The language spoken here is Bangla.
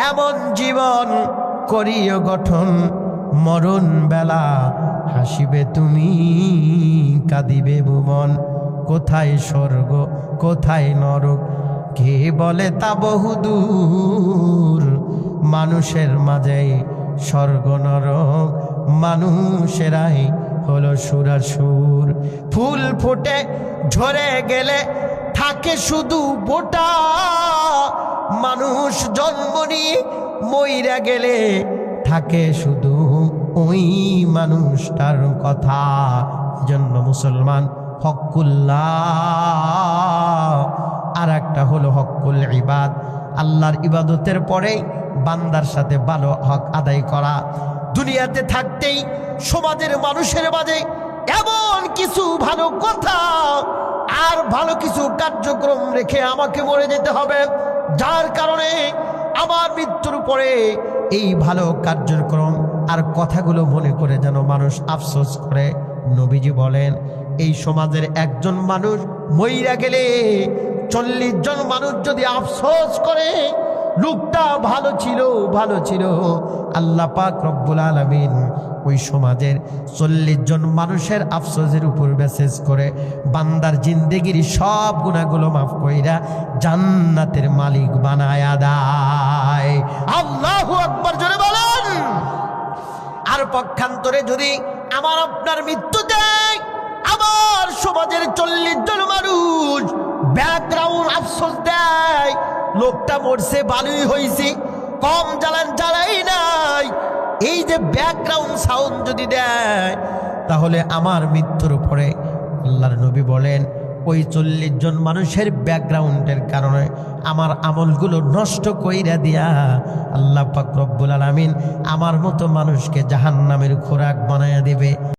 এমন জীবন করিও গঠন, মরণ বেলা হাসিবে তুমি, কাঁদিবে ভুবন। কোথায় স্বর্গ কোথায় নরক, কে বলে তা বহুদূর। মানুষের মাঝে স্বর্গ নরক, মানুষেরাই হলো সুরাসুর। ফুল ফুটে ঝরে গেলে থাকে শুধু বোটা, মানুষ জন্ম নিয়ে মইরা গেলে থাকে শুধু ওই মানুষটার কথা। জন্য মুসলমান হকুল্লাহ, আর একটা হলো হকুল ইবাদ। আল্লাহর ইবাদতের পরে বান্দার সাথে ভালো হক আদায় করা। দুনিয়াতে থাকতেই সমাজের মানুষের মাঝে এমন কিছু ভালো কথা আর ভালো কিছু কার্যক্রম রেখে আমাকে মরে যেতে হবে, যার কারণে আমার মৃত্যুর পরে এই ভালো কার্যক্রম আর কথাগুলো মনে করে যেন মানুষ আফসোস করে। নবীজি বলেন, এই সমাজের একজন মানুষ মইরা গেলে 40 জন মানুষ যদি আফসোস করে লোকটা ভালো ছিল ভালো ছিল, আল্লাহ পাক রব্বুল আলামিন ওই সমাজের 40 জন মানুষের আফসোসের উপর মেসেজ করে বান্দার জিন্দেগির সব গুনাহগুলো মাফ কইরা জান্নাতের মালিক বানায়া দেয়। আল্লাহু আকবার জোরে বলেন। আর পক্ষান্তরে যদি আমার আপনার মৃত্যু দেয়, আমার সমাজের 40 জন মানুষ ব্যাকগ্রাউন্ড আফসোস দেয়, লোকটা মরছে ভালোই হয়েছে, কম জ্বালান জ্বালাই নাই, এই যে ব্যাকগ্রাউন্ড সাউন্ড যদি দেয়, তাহলে আমার মৃত্যুর পরে আল্লাহর নবী বলেন ওই 40 জন মানুষের ব্যাকগ্রাউন্ডের কারণে আমার আমলগুলো নষ্ট কইরা দিয়া আল্লাহ পাক রব্বুল আলামিন আমার মতো মানুষকে জাহান্নামের খোরাক বানায়া দিবে।